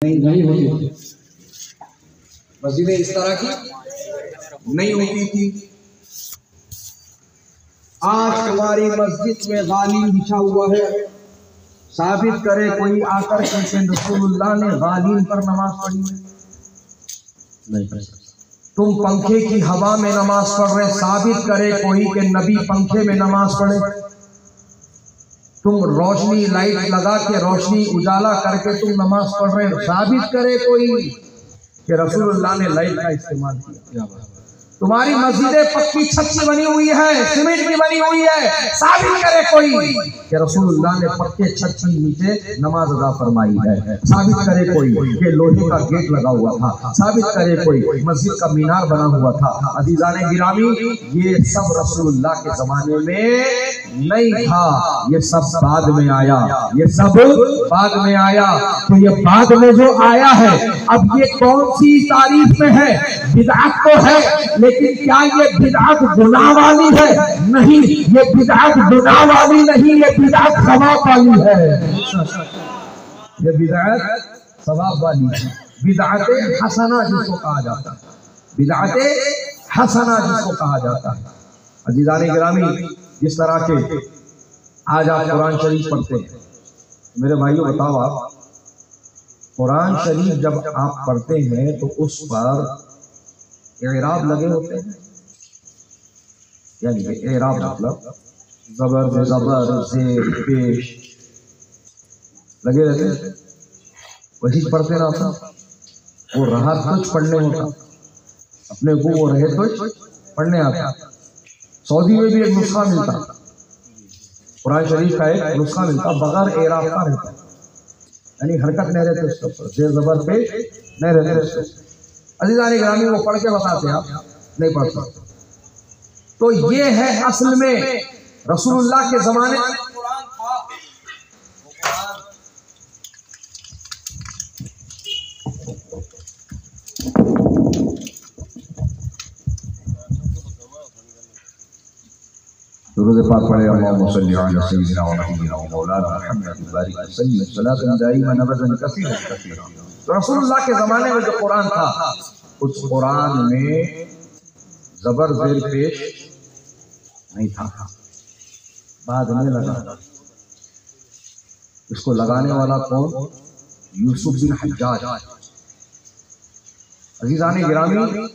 نہیں ہوتی، مسجدیں اس طرح کی نہیں ہوتی تھی۔ آج ہماری مسجد میں غالین بچھا ہوا ہے، ثابت کرے کوئی آ کر کہ رسول اللہ نے غالین پر نماز پڑھی نہیں۔ تم پنکھے کی ہوا میں نماز پڑھ رہے، ثابت کرے کوئی کہ نبی پنکھے میں نماز پڑھے۔ تم روشنی لائٹ لگا کے روشنی اجالا کر کے تم نماز پڑھ رہے، ثابت کرے کوئی کہ رسول اللہ نے لائٹ کا استعمال کیا۔ تمہاری مسجدیں پکی چھت سے بنی ہوئی ہے، سیمنٹ کی بنی ہوئی ہے، ثابت کرے کوئی کہ رسول اللہ نے پکے چھت کے نیچے نماز ادا فرمائی ہے۔ ثابت کرے کوئی کہ لوہے کا گیٹ لگا ہوا تھا، ثابت کرے کوئی مسجد کا مینار بنا ہوا تھا۔ عزیزان گرامی، یہ سب رسول اللہ کے زمانے میں نہیں تھا، یہ سب بعد میں آیا، یہ سب بعد میں آیا۔ تو یہ بعد میں جو آیا ہے، اب یہ کون سی تعریف میں ہے؟ بدعت تو ہے، لیکن کیا یہ بدعت گناہ والی ہے؟ نہیں، یہ بدعت گناہ والی نہیں، یہ بدعت ثواب والی ہے۔ یہ بدعت ثواب والی ہے، بدعت حسنہ جس کو کہا جاتا ہے، بدعت حسنہ جس کو کہا جاتا ہے۔ عزیزان گرامی، جس طرح کے آج آپ قرآن شریف پڑھتے ہیں، میرے بھائیوں بتاؤ، آپ قرآن شریف جب آپ پڑھتے ہیں تو اس پر اعراب لگے ہوتے ہیں، یعنی اعراب مطلب زبر زبر زیر پیش لگے رہتے ہیں، وہی پڑھتے نا آپ، وہ رہا تجھ پڑھنے ہوتا، اپنے کو وہ رہے تجھ پڑھنے آتا۔ سعودی میں بھی ایک نسخہ ملتا، قرآن شریف کا ایک نسخہ ملتا، بغیر اعراب کا رہتا، یعنی حرکت نہیں رہتے اس کے اوپر، زیر زبر پیش نہیں رہتے اس کے اوپر۔ عزیزان گرامی، وہ پڑھ کے بتاتے ہیں، آپ نہیں پڑھ سکتے۔ تو یہ ہے اصل میں رسول اللہ کے زمانے میں قرآن تھا۔ درود پاک پڑھے، اللہم صلی علی سیدنا و نبینا و مولانا محمد بارک وسلم صلاۃ دائما ابدا کثیرا کثیرا۔ تو رسول اللہ کے زمانے میں جو قرآن تھا، اس قرآن میں زبر زیر پیش نہیں تھا، بعد میں لگا۔ اس کو لگانے والا کون؟ یوسف بن حجاج۔ عزیزان گرامی،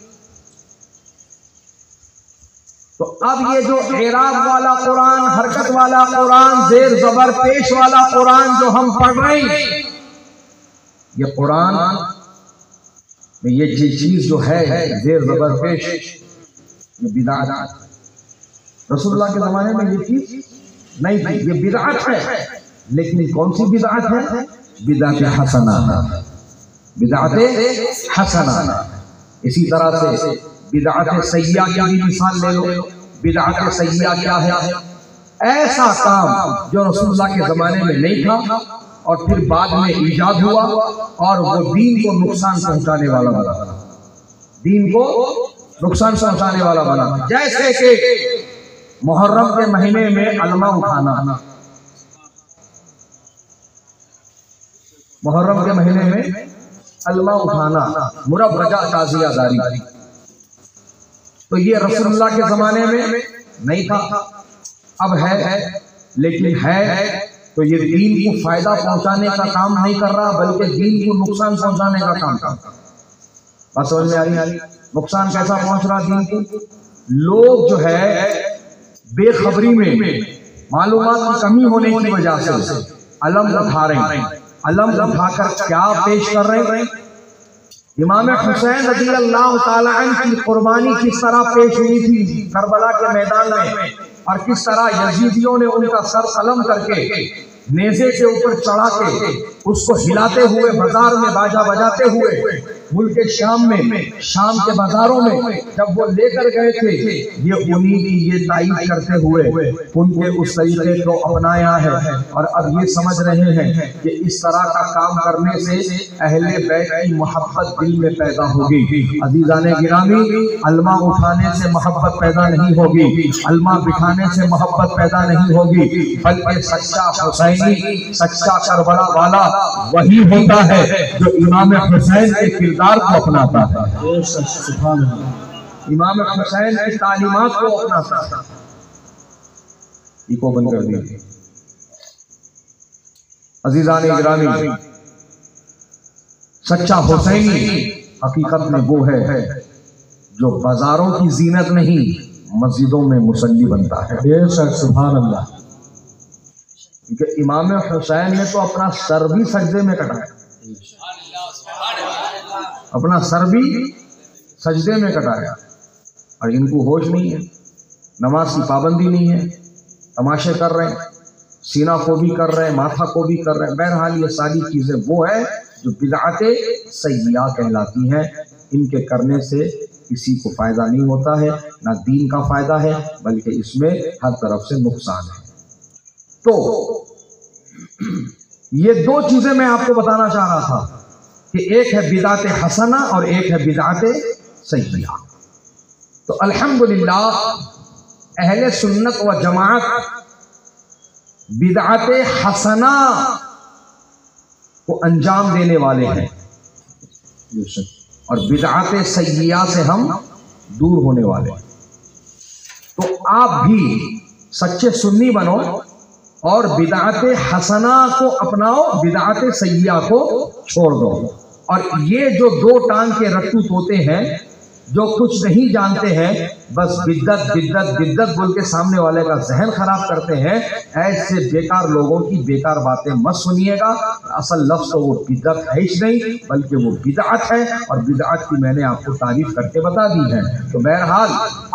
تو اب یہ جو اعراب والا قرآن، حرکت والا قرآن، زیر زبر پیش والا قرآن جو ہم پڑھ رہے ہیں، یہ قرآن میں یہ چیز جو ہے زیر زبر پیش، یہ بدعت۔ رسول اللہ کے زمانے میں یہ چیز نہیں تھی، یہ بدعت ہے، لیکن کون سی بدعت ہے؟ بدعت حسنہ، بدعت حسنہ۔ اسی طرح سے بدعت سیئہ کی بھی مثال لے لو۔ بدعت سیئہ کیا ہے؟ ایسا کام جو رسول اللہ کے زمانے میں نہیں تھا اور پھر بعد میں ایجاد ہوا اور وہ دین کو نقصان پہنچانے والا بنا، دین کو نقصان پہنچانے والا بنا۔ جیسے کہ محرم کے مہینے میں علمہ اٹھانا، محرم کے مہینے میں علمہ اٹھانا، مربجہ تعزیہ داری، تو یہ رسول اللہ کے زمانے میں نہیں تھا، اب ہے، لیکن ہے تو یہ دین کو فائدہ پہنچانے کا کام نہیں کر رہا، بلکہ دین کو نقصان پہنچانے کا کام کر رہا۔ بات سمجھ میں آ رہی؟ نقصان کیسا پہنچ رہا دین کو؟ لوگ جو ہے بے خبری میں، معلومات کی کمی ہونے کی وجہ سے علم اٹھا رہے ہیں۔ علم اٹھا کر کیا پیش کر رہے ہیں؟ امام حسین رضی اللہ تعالیٰ عنہ کی قربانی کس طرح پیش ہوئی تھی کربلا کے میدان میں، اور کس طرح یزیدیوں نے ان کا سر قلم کر کے نیزے کے اوپر چڑھا کے اس کو ہلاتے ہوئے بازار میں باجا بجاتے ہوئے ملک شام میں، شام کے بازاروں میں جب وہ لے کر گئے تھے، یہ انہی کی یہ تائید کرتے ہوئے ان کے اس طریقے کو اپنایا ہے، اور اب یہ سمجھ رہے ہیں کہ اس طرح کا کام کرنے سے اہل بیت کی محبت دل میں پیدا ہوگی۔ عزیزان گرامی، علمہ اٹھانے سے محبت پیدا نہیں ہوگی، علمہ بٹھانے سے محبت پیدا نہیں ہوگی، بلکہ سچا حسینی، سچا کربلا والا وہی ہوتا ہے جو امام حسین کے کردار کو اپناتا ہے، امام حسین کی تعلیمات کو اپناتا ہے۔ یہ کو بند کر دیجیے۔ عزیزان گرامی، سچا حسینی حقیقت میں وہ ہے جو بازاروں کی زینت نہیں، مسجدوں میں مصلی بنتا ہے۔ بے شک، سبحان اللہ۔ کیونکہ امام حسین نے تو اپنا سر بھی سجدے میں کٹایا، اپنا سر بھی سجدے میں کٹایا، اور ان کو ہوش نہیں ہے، نماز کی پابندی نہیں ہے، تماشے کر رہے ہیں، سینہ کو بھی کر رہے ہیں، ماتھا کو بھی کر رہے ہیں۔ بہرحال یہ ساری چیزیں وہ ہے جو بدعت سیئہ کہلاتی ہیں، ان کے کرنے سے کسی کو فائدہ نہیں ہوتا ہے، نہ دین کا فائدہ ہے، بلکہ اس میں ہر طرف سے نقصان ہے۔ تو یہ دو چیزیں میں آپ کو بتانا چاہ رہا تھا کہ ایک ہے بدعت حسنہ اور ایک ہے بدعت سیئہ۔ تو الحمدللہ اہل سنت و جماعت بدعت حسنہ کو انجام دینے والے ہیں، اور بدعت سیئہ سے ہم دور ہونے والے ہیں۔ تو آپ بھی سچے سنی بنو اور بدعت حسنہ کو اپناؤ، بدعت سیئہ کو چھوڑ دو۔ اور یہ جو دو ٹانگ کے رٹو طوطے ہیں جو کچھ نہیں جانتے ہیں، بس بدعت بدعت بدعت بول کے سامنے والے کا ذہن خراب کرتے ہیں، ایسے بیکار لوگوں کی بیکار باتیں مت سنیے گا۔ اصل لفظ تو وہ بدعت ہے ہی نہیں، بلکہ وہ بدعت ہے، اور بدعت کی میں نے آپ کو تعریف کر کے بتا دی ہے۔ تو بہرحال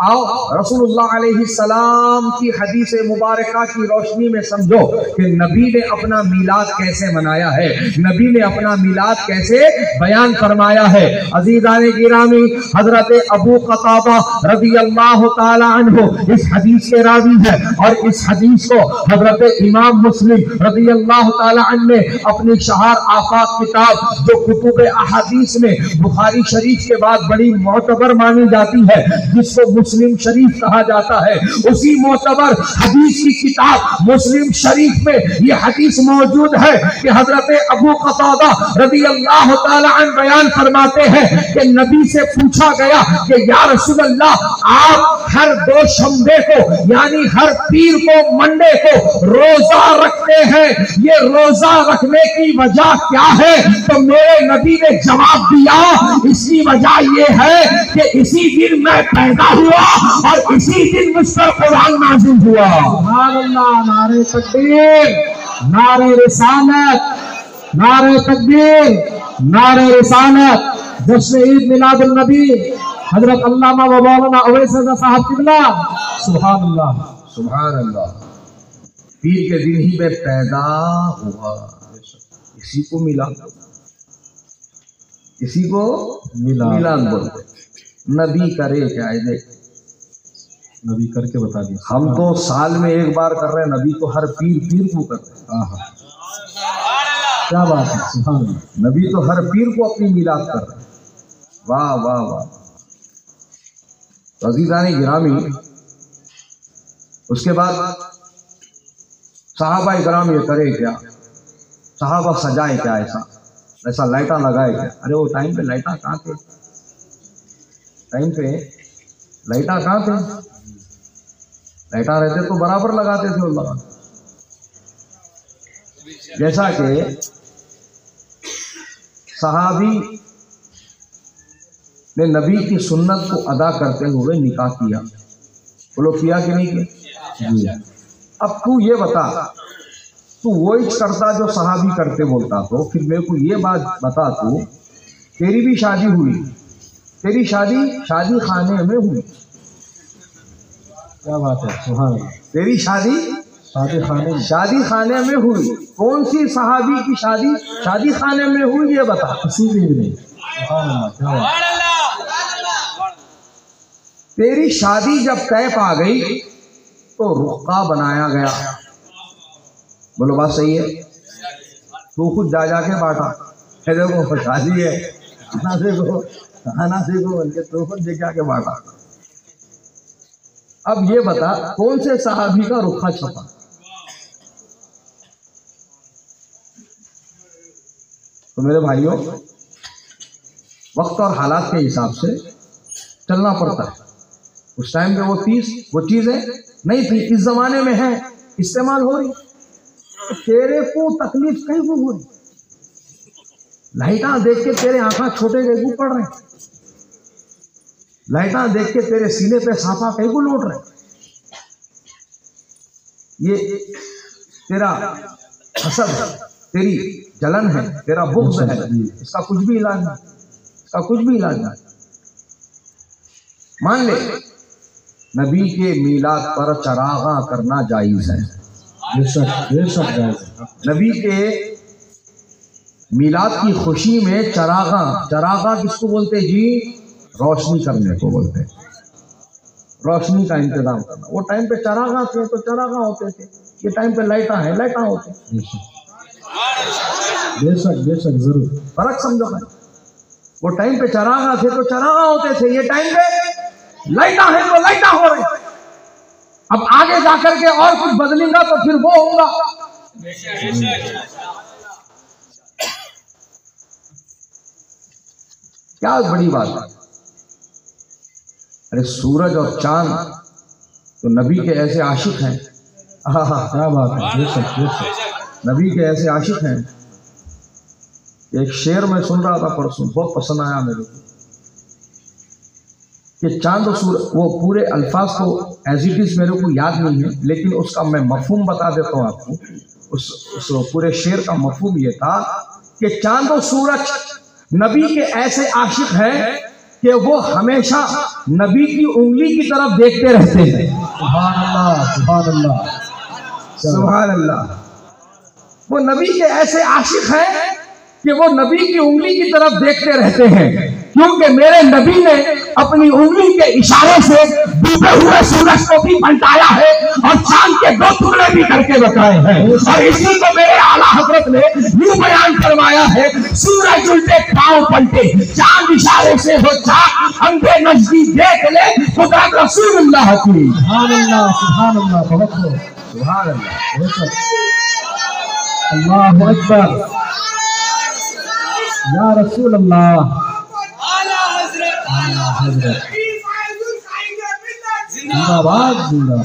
آؤ رسول اللہ علیہ السلام کی حدیث مبارکہ کی روشنی میں سمجھو کہ نبی نے اپنا میلاد کیسے منایا ہے، نبی نے اپنا میلاد کیسے بیان فرمایا ہے۔ عزیزان گرامی، حضرت ابو قتادہ رضی اللہ تعالی عنہ اس حدیث کے راوی ہے، اور اس حدیث کو حضرت امام مسلم رضی اللہ تعالی عنہ نے اپنی شہر آفاق کتاب جو کتب احادیث میں بخاری شریف کے بعد بڑی معتبر مانی جاتی ہے، جس کو مسلم شریف کہا جاتا ہے، اسی معتبر حدیث کی کتاب مسلم شریف میں یہ حدیث موجود ہے کہ حضرت ابو قتادہ رضی اللہ تعالی عنہ بیان فرماتے ہیں کہ نبی سے پوچھا گیا کہ یا رسول اللہ، آپ ہر دوشنبے کو یعنی ہر پیر کو منڈے کو روزہ رکھتے ہیں، یہ روزہ رکھنے کی وجہ کیا ہے؟ تو میرے نبی نے جواب دیا، اس کی وجہ یہ ہے کہ اسی دن میں پیدا ہوا اور اسی دن مجھ پر قرآن نازل ہوا۔ سبحان اللہ، نعرہ تکبیر، نعرہ رسالت، نعرہ تکبیر، نعرہ رسالت۔ جشن عید میلاد النبی حضرت علامہ و مولانا اویس رضا صاحب قبلہ، سبحان اللہ سبحان اللہ، پیر کے دن ہی میں پیدا ہوا، اسی کو ملا، اسی کو میلاد بولتے۔ نبی کرے کیا ہے، دیکھ نبی کر کے بتا دیا۔ ہم تو سال میں ایک بار کر رہے ہیں، نبی تو ہر پیر کو کرتے ہیں۔ کیا بات ہے، سبحان اللہ، نبی تو ہر پیر کو اپنی میلاد کر رہے ہیں۔ واہ واہ واہ۔ عزیزان گرامی، اس کے بعد صحابہ کرام یہ کرے کیا، صحابہ سجائے کیا، ایسا لائٹاں لگائے کیا۔ ارے وہ ٹائم پہ لائٹاں کہاں تھے، ٹائم پہ لائٹاں کہاں تھے، لائٹاں رہتے تو برابر لگاتے تھے اللہ۔ جیسا کہ صحابی نے نبی کی سنت کو ادا کرتے ہوئے نکاح کیا، وہ لوگ کیا کہ نہیں کیا؟ اب تو یہ بتا، تو وہی کرتا جو صحابی کرتے بولتا، تو پھر میرے کو یہ بات بتا، تو تیری بھی شادی ہوئی، تیری شادی خانے میں ہوئی، کیا بات ہے، سبحان اللہ، تیری شادی خانے میں ہوئی۔ کون سی صحابی کی شادی خانے میں ہوئی یہ بتا، کسی بھی نہیں، تیری شادی جب طیف آ گئی تو رقعہ بنایا گیا. بولو بات صحیح ہے؟ تو خود جا کے بانٹا، دیکھو شادی ہے کھانا سیکھو بول کے تو خود جا کے بانٹا. اب یہ بتا کون سے صحابی کا رخہ چھپا؟ تو میرے بھائیوں، وقت اور حالات کے حساب سے چلنا پڑتا ہے. اس ٹائم پہ وہ چیزیں نہیں تھی، اس زمانے میں ہے، استعمال ہو رہی. تیرے کو تکلیف کہیں کو ہو رہی؟ لائٹاں دیکھ کے تیرے آنکھاں چھوٹے کہیں کو پڑ رہے ہیں، لائٹاں دیکھ کے تیرے سینے پہ سانپا کہیں کو لوٹ رہے ہیں. یہ تیرا حسد ہے، تیری جلن ہے، تیرا بغض ہے. اس کا کچھ بھی علاج نہیں، اس کا کچھ بھی علاج نہیں. مان لے نبی کے میلاد پر چراغاں کرنا جائز ہے. نبی کے میلاد کی خوشی میں چراغاں کس کو بولتے جی؟ روشنی کرنے کو بولتے ہیں. روشنی کا انتظام کرنا. وہ ٹائم پہ چراغاں تھے تو چراغاں ہوتے تھے، یہ ٹائم پہ لائٹاں ہیں، لائٹاں ہوتے ہیں. بے شک ضرور فرق سمجھو. وہ ٹائم پہ چراغاں تھے تو چراغاں ہوتے تھے، یہ ٹائم پہ لائٹاں ہیں تو لائٹاں ہو رہی. اب آگے جا کر کے اور کچھ بدلیں گا تو پھر وہ ہوگا. کیا بڑی بات ہے. ارے سورج اور چاند تو نبی کے ایسے عاشق ہیں. کیا بات ہے. نبی کے ایسے عاشق ہیں. ایک شعر میں سن رہا تھا پرسوں، بہت پسند آیا میرے کو، کہ چاند و سورج، وہ پورے الفاظ کو ایز اٹ از میرے کو یاد نہیں ہے، لیکن اس کا میں مفہوم بتا دیتا ہوں آپ کو. اس پورے شعر کا مفہوم یہ تھا کہ چاند و سورج نبی کے ایسے عاشق ہیں کہ وہ ہمیشہ نبی کی انگلی کی طرف دیکھتے رہتے ہیں. سبحان اللہ سبحان اللہ سبحان اللہ. وہ نبی کے ایسے عاشق ہیں کہ وہ نبی کی انگلی کی طرف دیکھتے رہتے ہیں، کیونکہ میرے نبی نے اپنی انگلی کے اشارے سے ڈوبے ہوئے سورج کو بھی پلٹایا ہے اور چاند کے 2 ٹکڑے بھی کر کے بتائے ہیں. اور اسی کو میرے اعلیٰ حضرت نے یوں بیان فرمایا ہے: سورج الٹے پاؤں پلٹے، چاند اشارے سے ہو چاک، اندھے نزدیک دیکھ لے خدا رسول اللہ کی. سبحان اللہ سبحان اللہ سبحان اللہ. اللہ اکبر یا رسول اللہ. حضرت زندہ باد زندہ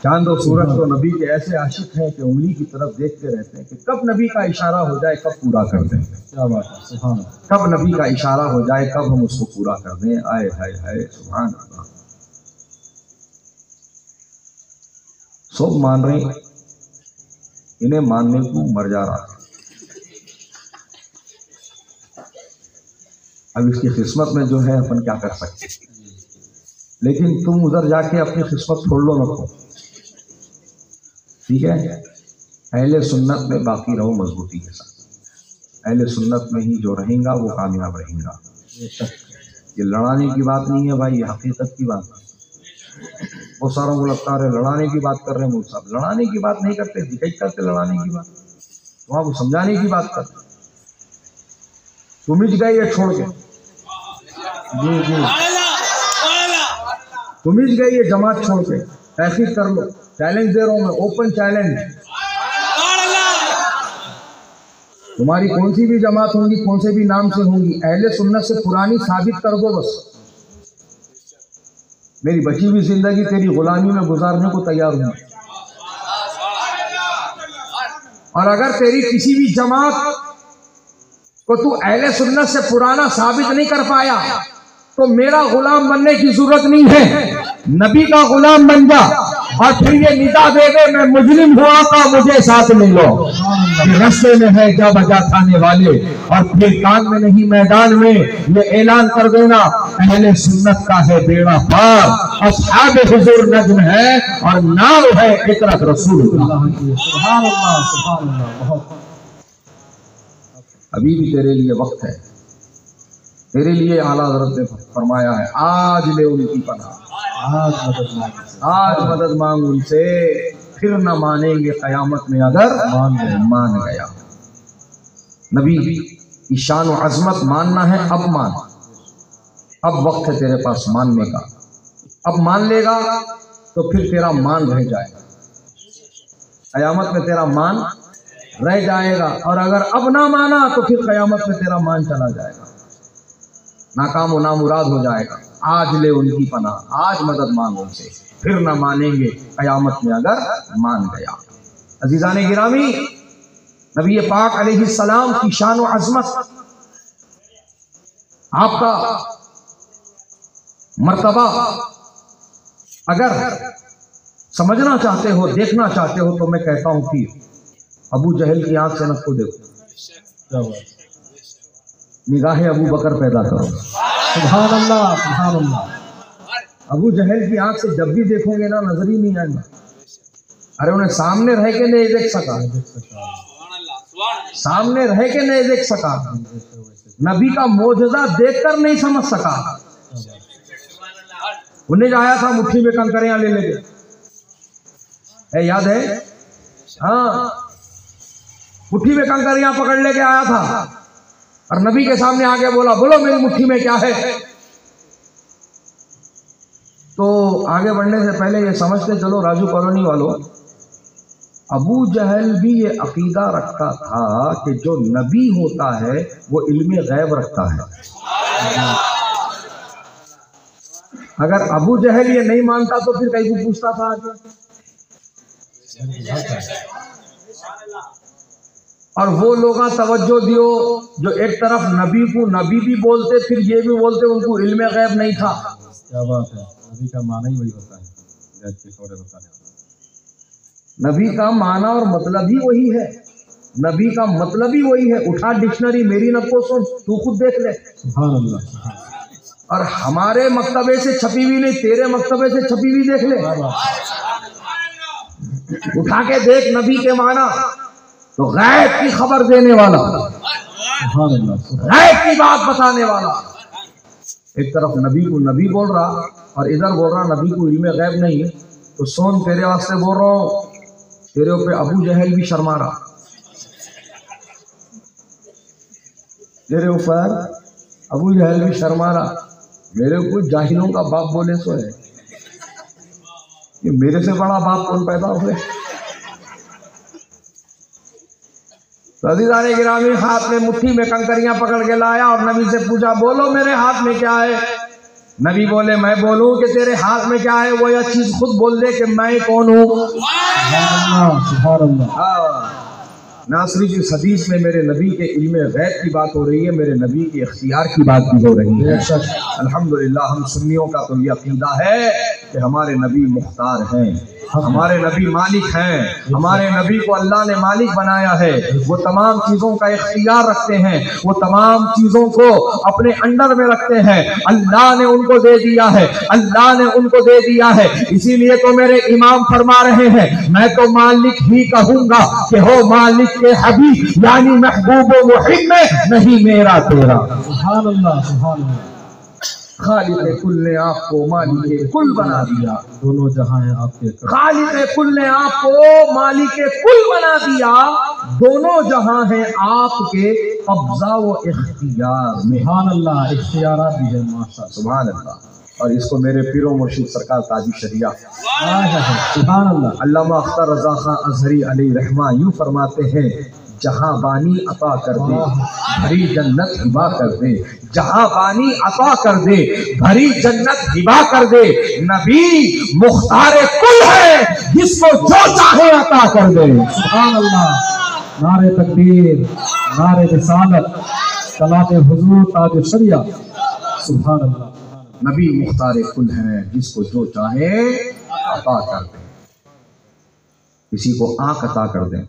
چاند و سورج تو نبی کے ایسے عاشق ہیں کہ انگلی کی طرف دیکھتے رہتے ہیں کہ کب نبی کا اشارہ ہو جائے کب پورا کر دیں. کیا بات ہے. سبحان اللہ. کب نبی کا اشارہ ہو جائے کب ہم اس کو پورا کر دیں. آئے ہائے ہائے سبحان اللہ. سب مان رہے ہیں، انہیں ماننے کو مر جا رہا ہے. اب اس کی قسمت میں جو ہے اپن کیا کر سکتے، لیکن تم ادھر جا کے اپنی قسمت چھوڑ لو نہ. ٹھیک ہے، اہل سنت میں باقی رہو مضبوطی کے ساتھ. اہل سنت میں ہی جو رہیں گا وہ کامیاب رہیں گا. یہ لڑانے کی بات نہیں ہے بھائی، یہ حقیقت کی بات ہے. بہت ساروں کو لگتا ہے لڑانے کی بات کر رہے ہیں. وہ صاحب لڑانے کی بات نہیں کرتے، دکھائی کرتے لڑانے کی بات. وہاں کو سمجھانے کی بات کرتے. تم ہی گئے یہ چھوڑ کے، جی تم ہی گئے یہ جماعت چھوڑ کے. تحقیق کر لو، چیلنج دے رہا ہوں میں، اوپن چیلنج. تمہاری کون سی بھی جماعت ہوں گی، کون سے بھی نام سے ہوں گی، اہل سنت سے پرانی ثابت کر دو بس. میری بچی ہوئی زندگی تیری غلامی میں گزارنے کو تیار ہوں. اور اگر تیری کسی بھی جماعت کو تو اہل سنت سے پرانا ثابت نہیں کر پایا تو میرا غلام بننے کی ضرورت نہیں ہے، نبی کا غلام بن جا اور پھر یہ ندا دے دے میں مجرم ہوا آقا مجھے ساتھ لے لو، رستے میں ہے جا بجا کھانے والے، اور پھر کان میں نہیں میدان میں یہ اعلان کر دینا اہل سنت کا ہے بیڑا پار، اصحاب حضور نجم ہے اور نام ہے اطرت رسول اللہ۔ سبحان اللہ سبحان اللہ۔ بہت ابھی بھی تیرے لیے وقت ہے، تیرے لیے اعلیٰ حضرت نے فرمایا ہے آج لے ان کی پناہ، آج مدد مانگ ان سے، پھر نہ مانیں گے قیامت میں اگر مان گیا۔ نبی کی شان و عظمت ماننا ہے، اب مان، اب وقت ہے تیرے پاس ماننے کا، اب مان لے گا تو پھر تیرا مان رہ جائے گا، قیامت میں تیرا مان رہ جائے گا، اور اگر اب نہ مانا تو پھر قیامت میں تیرا مان چلا جائے گا، ناکام و نامراد ہو جائے گا۔ آج لے ان کی پناہ، آج مدد مانگ ان سے، پھر نہ مانیں گے قیامت میں اگر مان گیا۔ عزیزان گرامی، نبی پاک علیہ السلام کی شان و عظمت، آپ کا مرتبہ اگر سمجھنا چاہتے ہو، دیکھنا چاہتے ہو، تو میں کہتا ہوں کہ ابو جہل کی آنکھ سے نہ کو دیکھو، نگاہ ابو بکر پیدا کرو۔ سبحان اللہ سبحان اللہ۔ ابو جہل کی آنکھ سے جب بھی دیکھو گے نا نظر ہی نہیں آئے گا، ارے انہیں سامنے رہ کے نہیں دیکھ سکا، سامنے رہ کے نہیں دیکھ سکا، نبی کا معجزہ دیکھ کر نہیں سمجھ سکا۔ انہیں جو آیا تھا مٹھی میں کنکریاں لے لے کے، یاد ہے؟ ہاں، مٹھی میں کنکریاں پکڑ لے کے آیا تھا اور نبی کے سامنے آ کے بولا بولو میری مٹھی میں کیا ہے؟ تو آگے بڑھنے سے پہلے یہ سمجھتے چلو راجو کالونی والوں، ابو جہل بھی یہ عقیدہ رکھتا تھا کہ جو نبی ہوتا ہے وہ علم غیب رکھتا ہے۔ اگر ابو جہل یہ نہیں مانتا تو پھر کہیں کو پوچھتا تھا آگے؟ اور وہ لوگ توجہ دیو جو ایک طرف نبی کو نبی بھی بولتے پھر یہ بھی بولتے ان کو علم غیب نہیں تھا۔ کیا بات ہے، نبی کا معنی ہی وہی ہوتا ہے، غیب کے خبریں بتانے والا۔ نبی کا معنی اور مطلب ہی وہی ہے، نبی کا مطلب ہی وہی ہے۔ اٹھا ڈکشنری میری نقو سن، تو خود دیکھ لے۔ سبحان اللہ۔ اور ہمارے مکتبے سے چھپی ہوئی نہیں، تیرے مکتبے سے چھپی ہوئی دیکھ لے، اٹھا کے دیکھ نبی کے معنی تو غیب کی خبر دینے والا، سبحان اللہ۔ غیب کی بات بتانے والا۔ ایک طرف نبی کو نبی بول رہا اور ادھر بول رہا نبی کو علم غیب نہیں، تو سون تیرے واسطے بول رہا ہوں، تیرے اوپر ابو جہل بھی شرما رہا، تیرے اوپر ابو جہل بھی شرما رہا۔ میرے کو جاہلوں کا باپ بولے سو ہے، کہ میرے سے بڑا باپ کون پیدا ہوئے؟ عزیزان گرامی، ہاتھ میں مٹھی میں کنکریاں پکڑ کے لایا اور نبی سے پوچھا بولو میرے ہاتھ میں کیا ہے؟ نبی بولے میں بولوں کہ تیرے ہاتھ میں کیا ہے؟ وہ یہ چیز خود بول دے کہ میں کون ہوں۔ سبحان اللہ۔ ناصری کی حدیث میں میرے نبی کے علم غیب کی بات ہو رہی ہے، میرے نبی کے اختیار کی بات بھی ہو رہی ہے۔ الحمدللہ ہم سنیوں کا تو یہ عقیدہ ہے کہ ہمارے نبی مختار ہیں، ہمارے نبی مالک ہیں، ہمارے نبی کو اللہ نے مالک بنایا ہے، وہ تمام چیزوں کا اختیار رکھتے ہیں، وہ تمام چیزوں کو اپنے انڈر میں رکھتے ہیں، اللہ نے ان کو دے دیا ہے، اللہ نے ان کو دے دیا ہے۔ اسی لیے تو میرے امام فرما رہے ہیں میں تو مالک ہی کہوں گا کہ ہو مالک کے حبیب، یعنی محبوب و محب میں نہیں میرا تیرا۔ سبحان اللہ سبحان اللہ۔ خالق کل نے آپ کو مالک کل بنا دیا، دونوں جہاں ہیں آپ کے، خالق کل نے آپ کو مالک کل بنا دیا، دونوں جہاں ہیں آپ کے قبضہ و اختیار میں۔ سبحان اللہ، اختیارات بھی ہے ماشاء اللہ۔ سبحان اللہ۔ اور اس کو میرے پیر و مرشد سرکار تاجی شریعہ سبحان اللہ۔ علامہ اختر رضا خان ازہری علیہ رحمہ یوں فرماتے ہیں جہاں بانی عطا کر دے بھری جنت ہبا کر دے، جہاں بانی عطا کر دے بھری جنت ہبا کر دے، نبی مختار کل ہے جس کو جو چاہے عطا کر دے۔ سبحان اللہ۔ نعرہ تکبیر، نعرہ رسالت، صلاۃ حضور تاج شریعہ۔ سبحان اللہ۔ نبی مختار کل ہیں، جس کو جو چاہے عطا کر دیں، کسی کو آنکھ عطا کر دیں،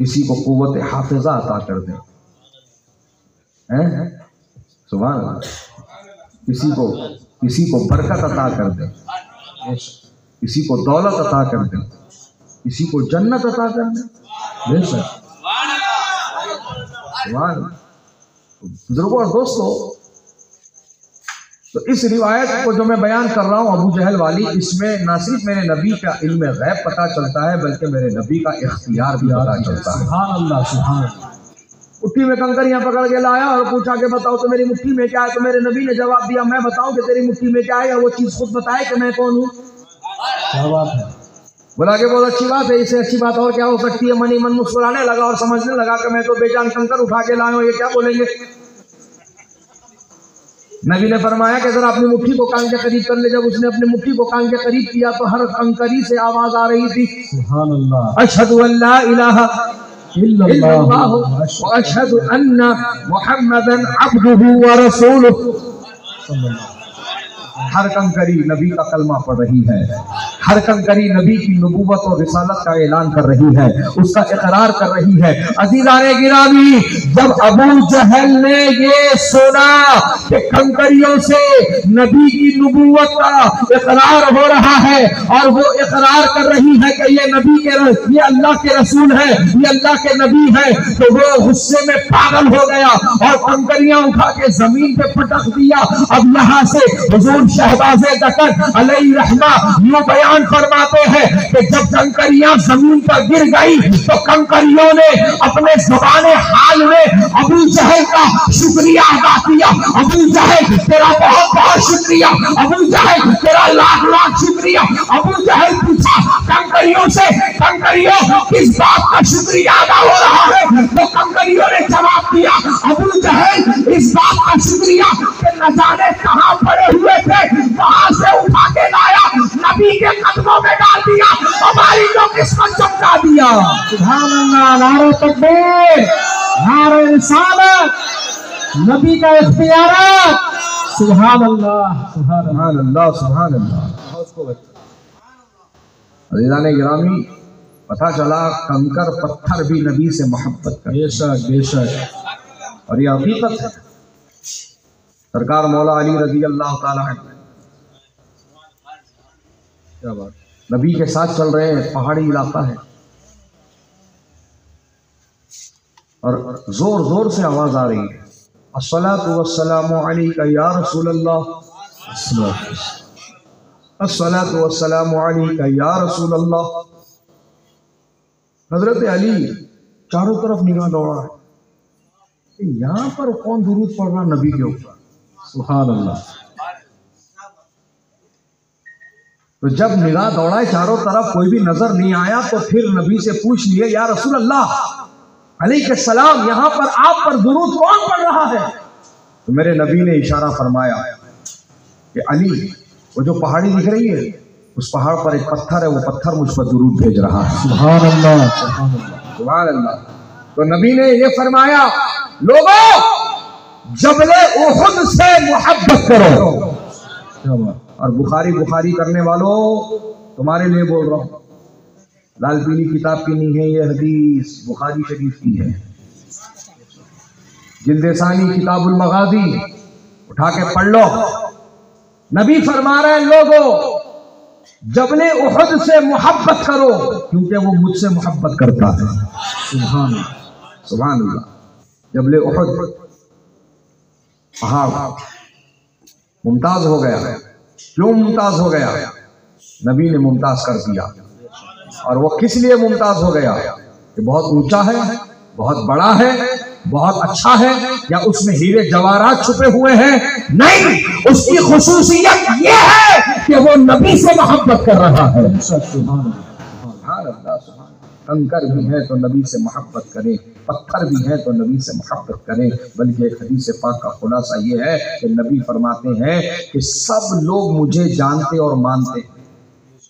کسی کو قوت حافظہ عطا کر دیں، سبحان اللہ، کسی کو برکت عطا کر دیں، کسی کو دولت عطا کر دیں، کسی کو جنت عطا کر دیں، بے شک سبحان اللہ۔ بزرگوں اور دوستو، تو اس روایت کو جو میں بیان کر رہا ہوں ابو جہل والی، اس میں نہ صرف میرے نبی کا علم غیب پتہ چلتا ہے بلکہ میرے نبی کا اختیار بھی پتہ چلتا ہے۔ سبحان اللہ، سبحان اللہ۔ مٹھی میں کنکریاں پکڑ کے لایا اور پوچھا کہ بتاؤ تو میری مٹھی میں کیا ہے، تو میرے نبی نے جواب دیا میں بتاؤں کہ تیری مٹھی میں کیا ہے، یا وہ چیز خود بتائے کہ میں کون ہوں؟ کیا بات ہے! بولا کہ بہت اچھی بات ہے، اس سے اچھی بات اور کیا ہو سکتی ہے؟ من مسکرانے لگا اور سمجھنے لگا کہ میں تو بے جان کنکر اٹھا کے لایا ہوں، یہ کیا بولیں گے؟ نبی نے فرمایا کہ ذرا اپنی مٹھی کو کان کے قریب کر لے۔ جب اس نے اپنی مٹھی کو کان کے قریب کیا تو ہر کنکری سے آواز آ رہی تھی، سبحان اللہ، اشہد ان لا الہ الا اللہ واشہد ان محمدا عبدہ ورسولہ۔ ہر کنکری نبی کا کلمہ پڑھ رہی ہے، ہر کنکری نبی کی نبوت اور رسالت کا اعلان کر رہی ہے، اس کا اقرار کر رہی ہے۔ عزیزان گرامی، جب ابو جہل نے یہ سنا کہ کنکریوں سے نبی کی نبوت کا اقرار ہو رہا ہے اور وہ اقرار کر رہی ہے کہ یہ نبی کے یہ اللہ کے رسول ہے، یہ اللہ کے نبی ہے، تو وہ غصے میں پاگل ہو گیا اور کنکریاں اٹھا کے زمین پہ پٹک دیا۔ اب یہاں سے حضور شہباز دکن علیہ رحمہ یوں بیان فرماتے ہیں کہ جب کنکریاں زمین پر گر گئی تو کنکریوں نے اپنے زبان حال میں ابو جہل کا شکریہ ادا کیا۔ ابو جہل تیرا بہت بہت شکریہ، ابو جہل تیرا لاکھ لاکھ شکریہ۔ ابو جہل پوچھا کنکریوں سے، کنکریوں کس بات کا شکریہ ادا ہو رہا ہے؟ تو کنکریوں نے جواب دیا، ابو جہل اس بات کا شکریہ کہ نہ جانے کہاں پڑے ہوئے تھے، وہاں سے اٹھا کے لایا، نبی کے قدموں میں ڈال دیا، ہماری جو قسمت چمکا دیا۔ سبحان اللہ، نعرہ تکبیر، نعرہ رسالت، نبی کا اختیارات، سبحان اللہ، سبحان اللہ، سبحان اللہ۔ عزیزان گرامی، پتہ چلا کنکر پتھر بھی نبی سے محبت کرتے ہیں۔ بے شک، بے شک، اور یہ حقیقت ہے۔ سرکار مولا علی رضی اللہ تعالیٰ عنہ کیا بات! نبی کے ساتھ چل رہے ہیں، پہاڑی علاقہ ہے اور زور زور سے آواز آ رہی ہے، الصلاۃ والسلام علیک یا رسول اللہ، الصلاۃ والسلام علیک یا رسول اللہ۔ حضرت علی چاروں طرف نگاہ دوڑا ہے، یہاں پر کون درود پڑھ رہا نبی کے اوپر؟ سبحان اللہ۔ تو جب نگاہ دوڑائے چاروں طرف کوئی بھی نظر نہیں آیا تو پھر نبی سے پوچھ لیے، یا رسول اللہ علیہ السلام، یہاں پر آپ پر درود کون پڑھ رہا ہے؟ تو میرے نبی نے اشارہ فرمایا کہ علی، وہ جو پہاڑی دکھ رہی ہے اس پہاڑ پر ایک پتھر ہے، وہ پتھر مجھ پر درود بھیج رہا ہے۔ سبحان اللہ، سبحان اللہ، سبحان اللہ۔ تو نبی نے یہ فرمایا، لوگوں جبل احد سے محبت کرو۔ کیا بات! اور بخاری کرنے والوں تمہارے لیے بول رہا ہوں، لال پیلی کتاب کی نہیں ہے یہ حدیث، بخاری شریف کی ہے، جلد ثانی کتاب المغازی، اٹھا کے پڑھ لو۔ نبی فرما رہے ہیں، لوگوں جبل احد سے محبت کرو کیونکہ وہ مجھ سے محبت کرتا ہے۔ سبحان اللہ، سبحان اللہ۔ جبل احد پہاڑ ممتاز ہو گیا، کیوں ممتاز ہو گیا؟ نبی نے ممتاز کر دیا۔ اور وہ کس لیے ممتاز ہو گیا؟ کہ بہت اونچا ہے، بہت بڑا ہے، بہت اچھا ہے، یا اس میں ہیرے جواہرات چھپے ہوئے ہیں؟ نہیں، اس کی خصوصیت یہ ہے کہ وہ نبی سے محبت کر رہا ہے۔ سبحان اللہ، سبحان اللہ، سبحان اللہ۔ کنکر بھی ہیں تو نبی سے محبت کریں، پتھر بھی ہیں تو نبی سے محبت کریں۔ بلکہ ایک حدیث پاک کا خلاصہ یہ ہے کہ نبی فرماتے ہیں کہ سب لوگ مجھے جانتے اور مانتے ہیں،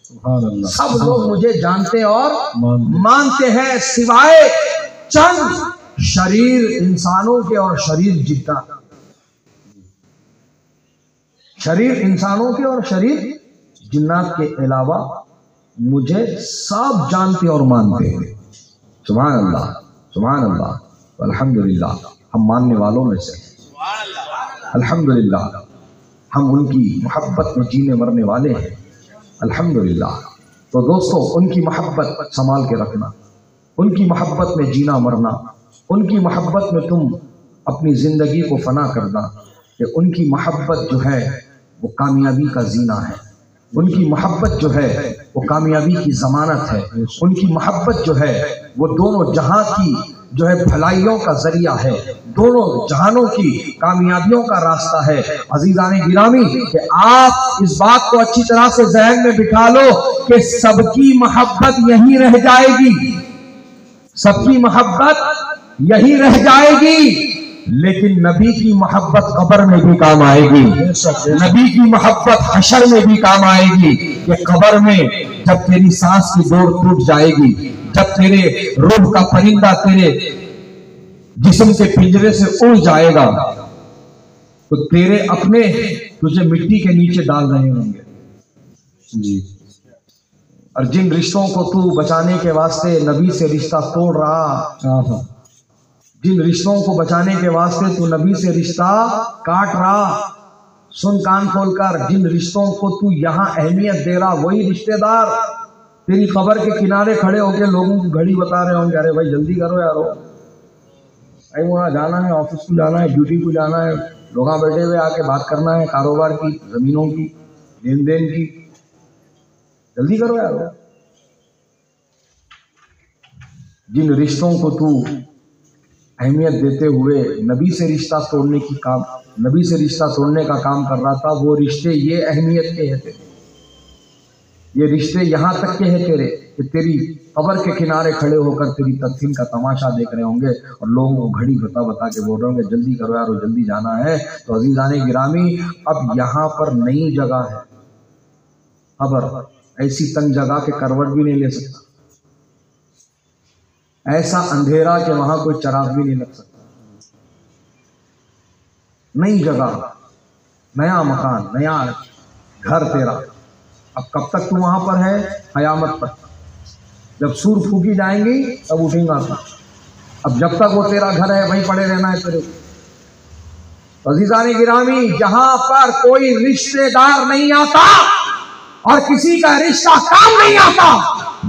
سبحان اللہ، سب لوگ مجھے جانتے اور مانتے ہیں سوائے چند شریر انسانوں کے اور شریر جتنا۔ شریر انسانوں کے اور شریر جنات کے علاوہ مجھے سب جانتے اور مانتے ہیں. سبحان اللہ سبحان اللہ الحمدللہ. ہم ماننے والوں میں سے الحمدللہ، ہم ان کی محبت میں جینے مرنے والے ہیں الحمدللہ. تو دوستو ان کی محبت سنبھال کے رکھنا، ان کی محبت میں جینا مرنا، ان کی محبت میں تم اپنی زندگی کو فنا کرنا، کہ ان کی محبت جو ہے وہ کامیابی کا زینہ ہے، ان کی محبت جو ہے وہ کامیابی کی ضمانت ہے، ان کی محبت جو ہے وہ دونوں جہاں کی جو ہے بھلائیوں کا ذریعہ ہے، دونوں جہانوں کی کامیابیوں کا راستہ ہے. عزیزان گرامی، کہ آپ اس بات کو اچھی طرح سے ذہن میں بٹھا لو کہ سب کی محبت یہی رہ جائے گی، سب کی محبت یہی رہ جائے گی، لیکن نبی کی محبت قبر میں بھی کام آئے گی، نبی کی محبت حشر میں بھی کام آئے گی. کہ قبر میں جب تیری سانس کی ڈور ٹوٹ جائے گی، جب تیرے روح کا پرندہ تیرے جسم کے پنجرے سے اڑ جائے گا، تو تیرے اپنے تجھے مٹی کے نیچے ڈال رہے ہوں گے جی. اور جن رشتوں کو تو بچانے کے واسطے نبی سے رشتہ توڑ رہا، جن رشتوں کو بچانے کے واسطے تو نبی سے رشتہ کاٹ رہا، سن کان کھول کر، جن رشتوں کو تو یہاں اہمیت دے رہا، وہی رشتہ دار تیری قبر کے کنارے کھڑے ہو کے لوگوں کو گھڑی بتا رہے ہوں گے، ارے بھائی جلدی کرو یارو، بھائی وہاں جانا ہے، آفس کو جانا ہے، ڈیوٹی کو جانا ہے، لوگاں بیٹھے ہوئے آ کے بات کرنا ہے کاروبار کی، زمینوں کی، لین دین کی، جلدی کرو یارو. جن رشتوں کو تو اہمیت دیتے ہوئے نبی سے رشتہ توڑنے کی کام، نبی سے رشتہ توڑنے کا کام کر رہا تھا، وہ رشتے یہ اہمیت کے ہیں تیرے، یہ رشتے یہاں تک کے ہیں تیرے کہ تیری قبر کے کنارے کھڑے ہو کر تیری تدفین کا تماشا دیکھ رہے ہوں گے اور لوگوں کو گھڑی بتا بتا کے بول رہے ہوں گے جلدی کرو یارو، جلدی جانا ہے. تو عزیزان گرامی، اب یہاں پر نئی جگہ ہے قبر، ایسی تنگ جگہ کہ کروٹ بھی نہیں لے سکتا، ایسا اندھیرا کہ وہاں کوئی چراغ بھی نہیں لگ سکتا. نئی جگہ، نیا مکان، نیا گھر تیرا. اب کب تک تو وہاں پر ہے؟ قیامت تک. جب سور پھونکی جائیں گی تب اٹھیں گا. اب جب تک وہ تیرا گھر ہے وہیں پڑے رہنا ہے تیرے. عزیزان گرامی، جہاں پر کوئی رشتہ دار نہیں آتا اور کسی کا رشتہ کام نہیں آتا،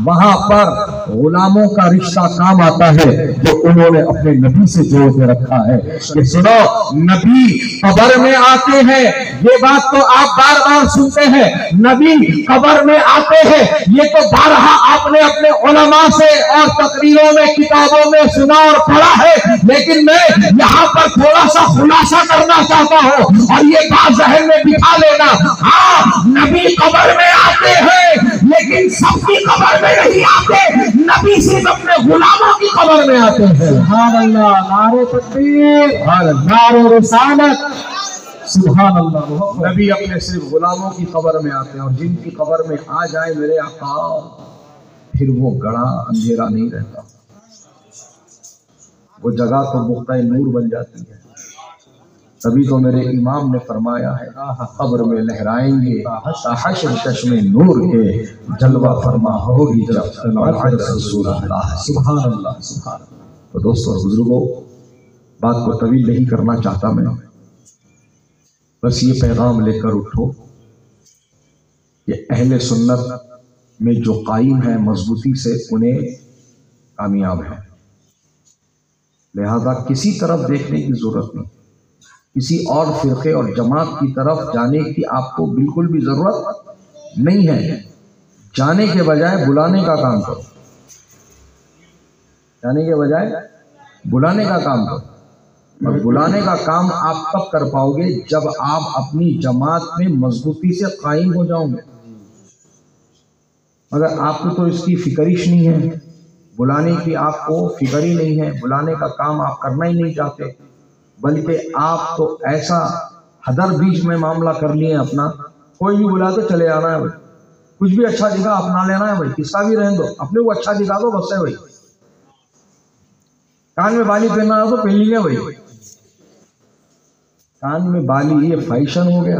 وہاں پر غلاموں کا رشتہ کام آتا ہے جو انہوں نے اپنے نبی سے جوڑ کے رکھا ہے. کہ سنو، نبی قبر میں آتے ہیں، یہ بات تو آپ بار بار سنتے ہیں، نبی قبر میں آتے ہیں، یہ تو بارہا آپ نے اپنے علماء سے اور تقریروں میں کتابوں میں سنا اور پڑھا ہے، لیکن میں یہاں پر تھوڑا سا خلاصہ کرنا چاہتا ہوں اور یہ بات ذہن میں بٹھا لینا. ہاں، نبی قبر میں آتے ہیں، لیکن سب کی قبر میں نہیں آتے، نبی صرف اپنے غلاموں کی قبر میں آتے ہیں. سبحان اللہ، نعرہ تکبیر، نعرہ رسالت، سبحان اللہ. نبی اپنے صرف غلاموں کی قبر میں آتے ہیں، اور جن کی قبر میں آ جائے میرے آقا، پھر وہ گڑا اندھیرا نہیں رہتا، وہ جگہ تو نقطۂ نور بن جاتی ہے. تبھی تو میرے امام نے فرمایا ہے، قبر میں لہرائیں گے حشر چشم نور کے، جلوہ فرما ہوگی جب طلعت رسول اللہ. سبحان اللہ، سبحان اللہ. تو دوستو اور بزرگوں، بات کو طویل نہیں کرنا چاہتا میں، بس یہ پیغام لے کر اٹھو کہ اہل سنت میں جو قائم ہے مضبوطی سے، انہیں کامیاب ہے. لہذا کسی طرف دیکھنے کی ضرورت نہیں، کسی اور فرقے اور جماعت کی طرف جانے کی آپ کو بالکل بھی ضرورت نہیں ہے. جانے کے بجائے بلانے کا کام کرو، جانے کے بجائے بلانے کا کام کرو. اور بلانے کا کام آپ تب کر پاؤ گے جب آپ اپنی جماعت میں مضبوطی سے قائم ہو جاؤ گے. مگر آپ کو تو اس کی فکرش نہیں ہے، بلانے کی آپ کو فکر ہی نہیں ہے، بلانے کا کام آپ کرنا ہی نہیں چاہتے، بلکہ آپ تو ایسا حدر بیچ میں معاملہ کر لیے اپنا، کوئی بھی بلا تو چلے آنا ہے بھائی، کچھ بھی اچھا دکھا اپنا لینا ہے بھائی، کس کا بھی رہن دو، اپنے کو اچھا دکھا دو بس ہے بھائی. کان میں بالی پہننا ہو تو پہن لیے بھائی، کان میں بالی یہ فیشن ہو گیا.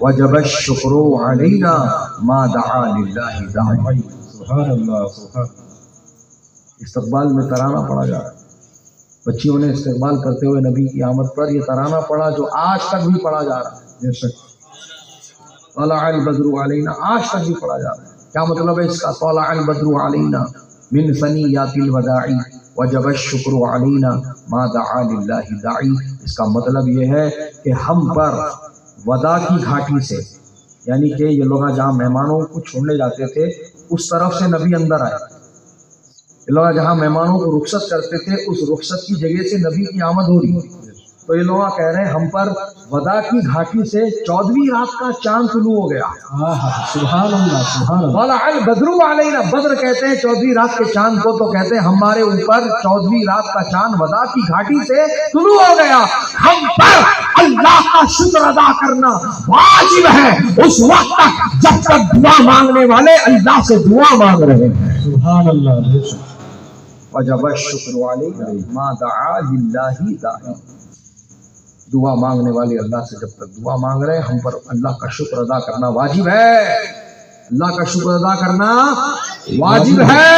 وجب الشکر علینا ما دعا للہ داعی. سبحان اللہ سبحان. استقبال میں ترانہ پڑھا جا رہا ہے. بچیوں نے استقبال کرتے ہوئے نبی کی آمد پر یہ ترانہ پڑھا جو آج تک بھی پڑھا جا رہا ہے. بے شک. طلع البدر علینا آج تک بھی پڑھا جا رہا ہے. کیا مطلب ہے اس کا؟ طلع البدر علینا من ثنیات الوداع وجب الشکر علینا ما دعا للہ داعی. اس کا مطلب یہ ہے کہ ہم پر وداع کی گھاٹی سے، یعنی کہ یہ لوگ جہاں مہمانوں کو چھوڑنے جاتے تھے اس طرف سے نبی اندر آئے. یہ لوگ جہاں مہمانوں کو رخصت کرتے تھے اس رخصت کی جگہ سے نبی کی آمد ہو رہی ہے. تو یہ لوگ کہہ رہے ہیں ہم پر وداع کی گھاٹی سے 14ویں رات کا چاند طلوع ہو گیا. سبحان اللہ سبحان اللہ. طلع البدر علینا، بدر کہتے ہیں 14ویں رات کے چاند کو، تو کہتے ہیں ہمارے اوپر 14ویں رات کا چاند وداع کی گھاٹی سے طلوع ہو گیا. ہم پر اللہ کا شکر ادا کرنا واجب ہے اس وقت تک جب تک دعا مانگنے والے اللہ سے دعا مانگ رہے ہیں. سبحان اللہ. بے شک. وجب الشکر علینا ما دعا للہ داعی. دعا مانگنے والے اللہ سے جب تک دعا مانگ رہے ہیں ہم پر اللہ کا شکر ادا کرنا واجب ہے. اللہ کا شکر ادا کرنا واجب ہے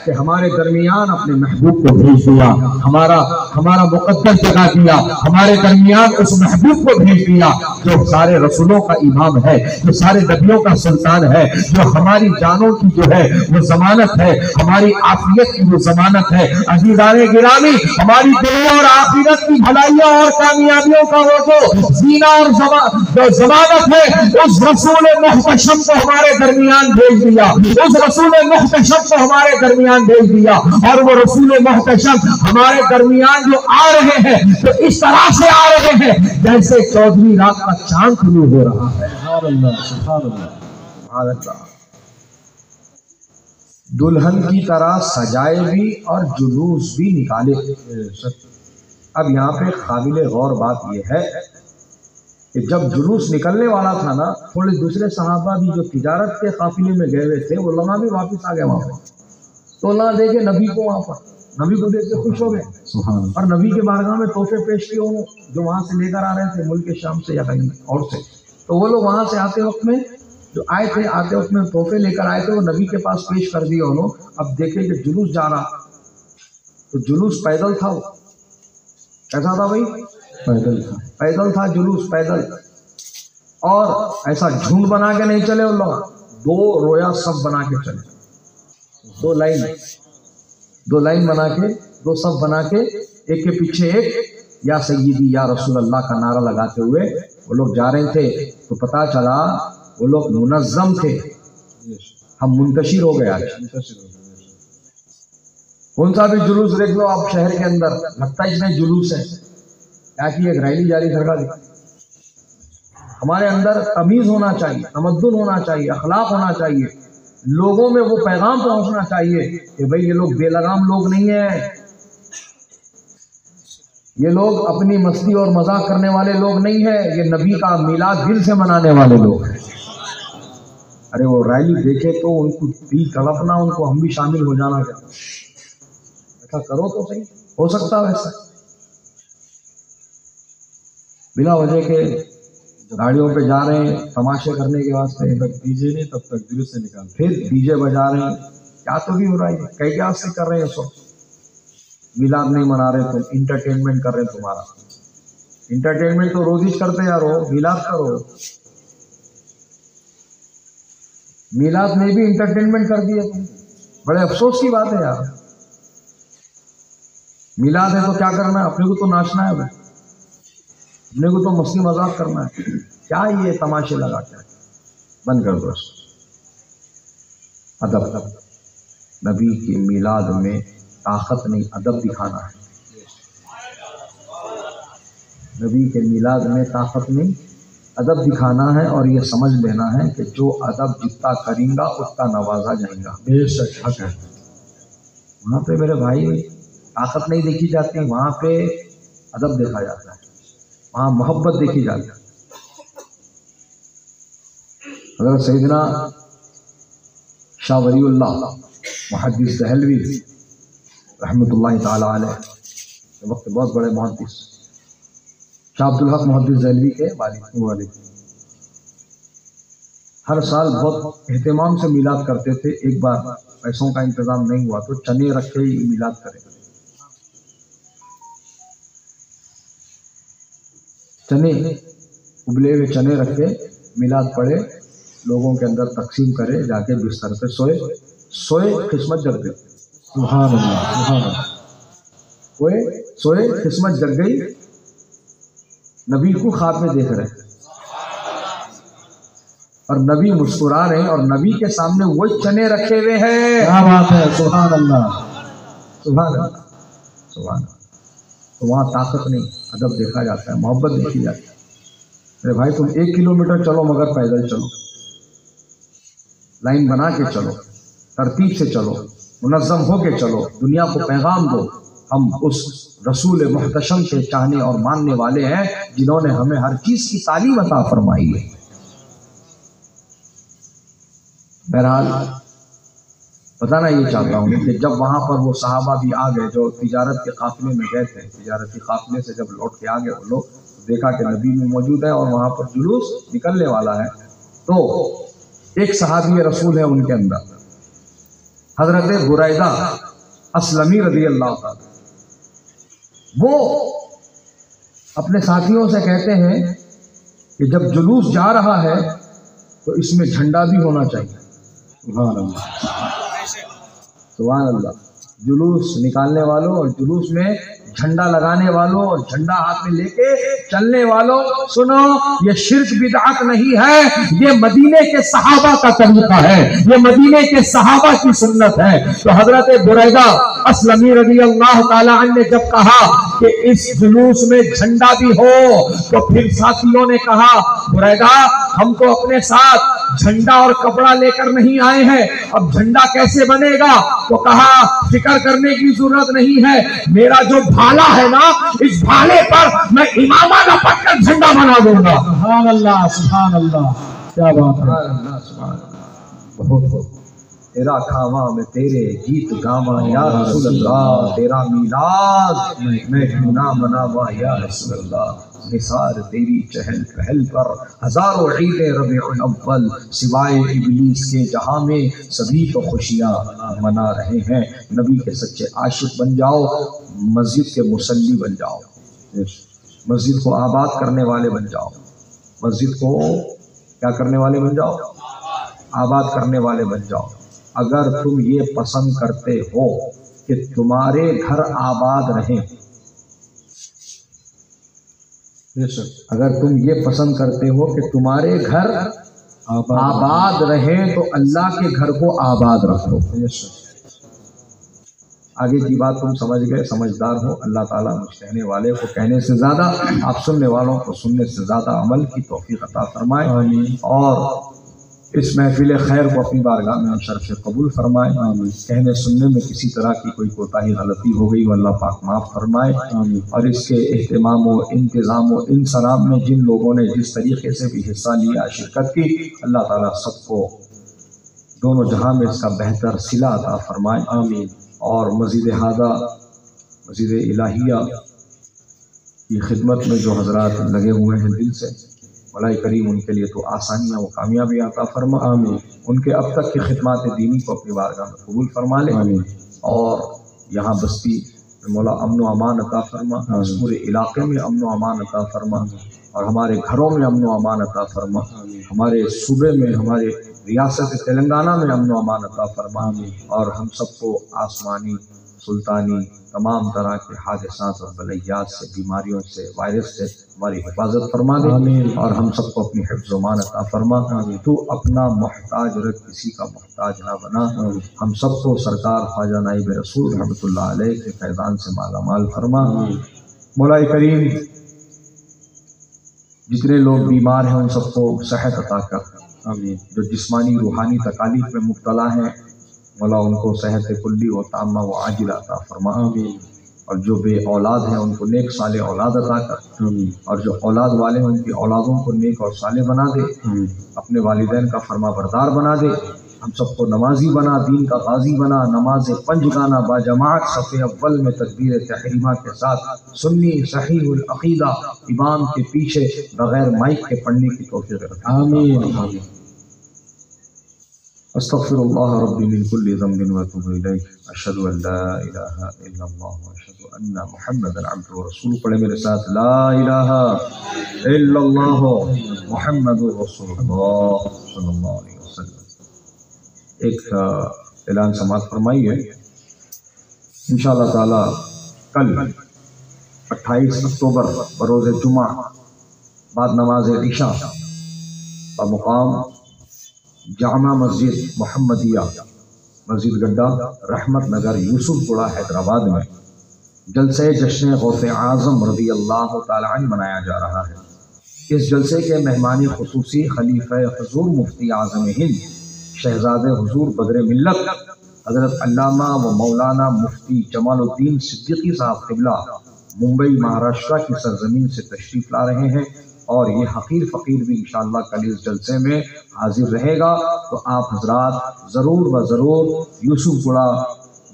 کہ ہمارے درمیان اپنے محبوب کو بھیج دیا، ہمارا مقدس جگہ دیا، ہمارے درمیان اس محبوب کو بھیج دیا جو سارے رسولوں کا امام ہے، جو سارے نبیوں کا سلطان ہے، جو ہماری جانوں کی جو ہے وہ ضمانت ہے، ہماری عافیت کی وہ ضمانت ہے. عزیزان گرامی، ہماری دنیا اور آخرت کی بھلائیوں اور کامیابیوں کا وہ جو زینہ اور ضمانت ہے اس رسول محتشم کو ہمارے درمیان بھیج دیا، اس رسول محتشم کو ہمارے درمیان بھیج دیا. اور وہ رسول محتشم ہمارے درمیان جو آ رہے ہیں تو اس طرح سے آ رہے ہیں جیسے 14ویں رات کا چاند طلوع ہو رہا ہے. سبحان اللہ سبحان اللہ. سبحان اللہ. دلہن کی طرح سجائے بھی اور جلوس بھی نکالے. بے شک. اب یہاں پہ قابل غور بات یہ ہے کہ جب جلوس نکلنے والا تھا نا، تھوڑے دوسرے صحابہ بھی جو تجارت کے قافلے میں گئے ہوئے تھے وہ لوگ بھی واپس آ گئے وہاں پہ. تو اللہ دیکھے نبی کو وہاں پر، نبی کو دیکھ کے خوش ہو گئے سبحان اللہ. اور نبی کے بارگاہ میں تحفے پیش کیے انہوں جو وہاں سے لے کر آ رہے تھے ملک شام سے یا کہیں اور سے. تو وہ لوگ وہاں سے آتے وقت میں جو آئے تھے، آتے وقت میں تحفے لے کر آئے تھے، وہ نبی کے پاس پیش کر دیے انہوں. اب دیکھے کہ جلوس جا رہا تو جلوس پیدل تھا. وہ کیسا تھا بھائی؟ پیدل تھا جلوس، پیدل. اور ایسا جھنڈ بنا کے نہیں چلے ان لوگ، 2 رویا صف بنا کے چلے. 2 لائن بنا کے، 2 صف بنا کے، ایک کے پیچھے ایک یا سیدی یا رسول اللہ کا نعرہ لگاتے ہوئے وہ لوگ جا رہے تھے. تو پتا چلا وہ لوگ منظم تھے. ہم منتشر ہو گئے. کون سا بھی جلوس دیکھ لو آپ شہر کے اندر، لگتا ہے اس میں جلوس ہے. کیا کہ ایک ریلی جاری سرکار. ہمارے اندر تمیز ہونا چاہیے، تمدن ہونا چاہیے، اخلاق ہونا چاہیے. لوگوں میں وہ پیغام پہنچنا چاہیے کہ بھئی یہ لوگ بے لگام لوگ نہیں ہیں، یہ لوگ اپنی مستی اور مذاق کرنے والے لوگ نہیں ہیں، یہ نبی کا میلاد دل سے منانے والے لوگ ہیں. ارے وہ ریلی دیکھے تو ان کو دل تڑپنا، ان کو ہم بھی شامل ہو جانا چاہتے. ایسا کرو تو صحیح، ہو سکتا ویسا. بلا وجہ کے گاڑیوں پہ جا رہے ہیں تماشے کرنے کے واسطے، ڈی جے نہیں تب تک جلوس سے نکال، پھر ڈی جے بجا رہے ہیں. کیا تو بھی ہو رہا ہے، کئی کیا سے کر رہے ہیں. سو میلاد نہیں منا رہے تم، انٹرٹینمنٹ کر رہے ہیں. تمہارا انٹرٹینمنٹ تو روز ہی کرتے یار، ہو میلاد کرو. میلاد میں بھی انٹرٹینمنٹ کر دیے تم، بڑے افسوس کی بات ہے یار. میلاد ہے تو کیا کرنا ہے؟ اپنے کو تو ناچنا ہے، اپنے کو تو مستی مذاق کرنا ہے. کیا یہ تماشے لگا کے بند کر دو. ادب، نبی کے میلاد میں طاقت نہیں، ادب دکھانا ہے. نبی کے میلاد میں طاقت نہیں، ادب دکھانا ہے. اور یہ سمجھ لینا ہے کہ جو ادب جتنا کریں گا اتنا نوازا جائے گا. بے شک حق ہے. وہاں پہ میرے بھائی طاقت نہیں دیکھی جاتی، وہاں پہ ادب دیکھا جاتا ہے، وہاں محبت دیکھی جاتی ہے. حضرت سیدنا شاہ ولی اللہ محدث دہلوی رحمۃ اللہ تعالی علیہ، وقت بہت بڑے محدث، شاہ عبدالحق محدث دہلوی کے والد. ہر سال بہت اہتمام سے میلاد کرتے تھے. ایک بار پیسوں کا انتظام نہیں ہوا تو چنے رکھ کے ہی میلاد کرے. چنے ابلے ہوئے چنے رکھ کے میلاد پڑھے, لوگوں کے اندر تقسیم کرے, جا کے بستر پہ سوئے قسمت جگ گئی. سبحان اللہ سبحان اللہ. سوئے قسمت جگ گئی. نبی کو خواب میں دیکھ رہے اور نبی مسکرا رہے ہیں اور نبی کے سامنے وہی چنے رکھے ہوئے ہیں. کیا بات ہے, سبحان اللہ سبحان اللہ سبحان اللہ. تو وہاں طاقت نہیں, ادب دیکھا جاتا ہے, محبت دیکھی جاتی ہے. ارے بھائی تم 1 کلومیٹر چلو مگر پیدل چلو, لائن بنا کے چلو, ترتیب سے چلو, منظم ہو کے چلو, دنیا کو پیغام دو. ہم اس رسول محتشم کے چاہنے اور ماننے والے ہیں جنہوں نے ہمیں ہر چیز کی تعلیم عطا فرمائی ہے. بہرحال بتانا یہ چاہتا ہوں کہ جب وہاں پر وہ صحابہ بھی آ گئے جو تجارت کے قافلے میں گئے تھے, تجارتی قافلے سے جب لوٹ کے آ گئے وہ لوگ, دیکھا کہ نبی میں موجود ہے اور وہاں پر جلوس نکلنے والا ہے. تو ایک صحابی رسول ہے ان کے اندر, حضرت بریدہ اسلمی رضی اللہ تعالی. وہ اپنے ساتھیوں سے کہتے ہیں کہ جب جلوس جا رہا ہے تو اس میں جھنڈا بھی ہونا چاہیے. سبحان اللہ سبحان اللہ. جلوس نکالنے والوں اور جلوس میں جھنڈا لگانے والوں اور جھنڈا ہاتھ میں لے کے چلنے والوں, سنو یہ شرک بدعت نہیں ہے, یہ مدینے کے صحابہ کا طریقہ ہے, یہ مدینے کے صحابہ کی سنت ہے. تو حضرت بریدہ اسلمی رضی اللہ تعالی عنہ نے جب کہا کہ اس جلوس میں جھنڈا بھی ہو تو پھر ساتھیوں نے کہا بریدہ ہم تو اپنے ساتھ جھنڈا اور کپڑا لے کر نہیں آئے ہیں, اب جھنڈا کیسے بنے گا؟ تو کہا فکر کرنے کی ضرورت نہیں ہے, میرا جو بھالا ہے نا اس بھالے پر میں امامہ لپٹ کر جھنڈا بنا دوں گا. سبحان اللہ سبحان اللہ. کیا بات ہے, سبحان اللہ. بہت تیرا کھاواں میں تیرے گیت گاواں یا رسول اللہ, تیرا میلاد میں کیوں نہ مناواں یا رسول اللہ. نثار تیری چہل پہل پر ہزاروں عید ربیع الاول, سوائے ابلیس کے جہاں میں سبھی تو خوشیاں منا رہے ہیں. نبی کے سچے عاشق بن جاؤ, مسجد کے مصلی بن جاؤ, مسجد کو آباد کرنے والے بن جاؤ, مسجد کو کیا کرنے والے بن جاؤ؟ آباد کرنے والے بن جاؤ. اگر تم یہ پسند کرتے ہو کہ تمہارے گھر آباد رہیں, اگر تم یہ پسند کرتے ہو کہ تمہارے گھر آباد رہیں تو اللہ کے گھر کو آباد رکھو. آگے کی بات تم سمجھ گئے, سمجھدار ہو. اللہ تعالیٰ مجھ کہنے والے کو کہنے سے زیادہ, آپ سننے والوں کو سننے سے زیادہ عمل کی توفیق عطا فرمائے, اور اس محفل خیر کو اپنی بارگاہ میں شرف قبول فرمائے. کہنے سننے میں کسی طرح کی کوئی کوتاہی غلطی ہو گئی وہ اللہ پاک معاف فرمائے. اور اس کے اہتمام و انتظام و انصرام میں جن لوگوں نے جس طریقے سے بھی حصہ لیا, شرکت کی, اللہ تعالیٰ سب کو دونوں جہاں میں اس کا بہتر صلہ عطا فرمائے. آمین. اور مزید ہادہ مزید الہیہ کی خدمت میں جو حضرات لگے ہوئے ہیں دل سے, مولا کریم ان کے لیے تو آسانیاں و کامیابی عطا فرما. آمین. ان کے اب تک کی خدمات دینی کو اپنی بارگاہ میں قبول فرما لے. آمین. اور یہاں بستی مولا امن و امان عطا فرما, اس پورے علاقے میں امن و امان عطا فرما, اور ہمارے گھروں میں امن و امان عطا فرما, ہمارے صوبے میں, ہمارے ریاست تلنگانہ میں امن و امان عطا فرما, اور ہم سب کو آسمانی سلطانی تمام طرح کے حادثات اور بلیات سے, بیماریوں سے, وائرس سے ہماری حفاظت فرما دے. اور ہم سب کو اپنی حفظ و امان عطا فرما. تو اپنا محتاج رکھ, کسی کا محتاج نہ بنا. ہم سب کو سرکار خواجہ نائب رسول رحمۃ اللہ علیہ کے فیضان سے مالا مال فرما. مولا کریم جتنے لوگ بیمار ہیں ان سب کو صحت عطا کر. جو جسمانی روحانی تکالیف میں مبتلا ہیں مولا ان کو صحت کلی و تامہ و عاجلہ عطا فرما. اور جو بے اولاد ہیں ان کو نیک صالح اولاد عطا کر, اور جو اولاد والے ہیں ان کی اولادوں کو نیک اور صالح بنا دے. اپنے والدین کا فرما بردار بنا دے. ہم سب کو نمازی بنا, دین کا غازی بنا. نماز پنج گانا با جماعت صف اول میں تکبیر تحریمہ کے ساتھ سنی صحیح العقیدہ امام کے پیچھے بغیر مائک کے پڑھنے کی توفیق عطا. آمین. استغفر اللہ ربی من کل ذنب واتوب الیہ اشہد ان لا الہ الا اللہ واشہد ان محمدا عبدہ ورسولہ. پڑھے میرے ساتھ لا الہ الا اللہ محمد رسول اللہ صلی اللہ علیہ وسلم. ایک اعلان سماعت فرمائیے. انشاءاللہ تعالی کل 28 اکتوبر بروز جمعہ بعد نماز عشاء بمقام جامع مسجد محمدیہ مسجد گڈھا رحمت نگر یوسف پورہ حیدرآباد میں جلسہ جشن غوث اعظم رضی اللہ تعالی عنہ منایا جا رہا ہے. اس جلسے کے مہمان خصوصی خلیفہ حضور مفتی اعظم ہند شہزادے حضور بدر ملت حضرت علامہ و مولانا مفتی جمال الدین صدیقی صاحب قبلہ ممبئی مہاراشٹرا کی سرزمین سے تشریف لا رہے ہیں، اور یہ حقیر فقیر بھی انشاءاللہ کل اس جلسے میں حاضر رہے گا. تو آپ حضرات ضرور و ضرور یوسف پورہ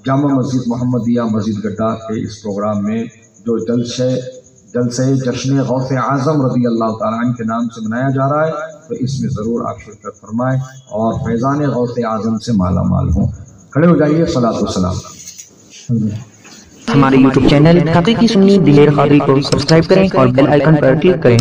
جامع مسجد محمدیہ مسجد گڈھا کے اس پروگرام میں جو جلسے جشن غوث اعظم رضی اللہ تعالیٰ عنہ کے نام سے منایا جا رہا ہے، تو اس میں ضرور آپ شرکت فرمائیں اور فیضان غوث اعظم سے مالا مال ہوں. کھڑے ہو جائیے. صلاۃ والسلام. ہمارے YouTube چینل حقیقی سنی دلیر قادری کو سبسکرائب کریں اور بیل آئیکن پر کلک کریں.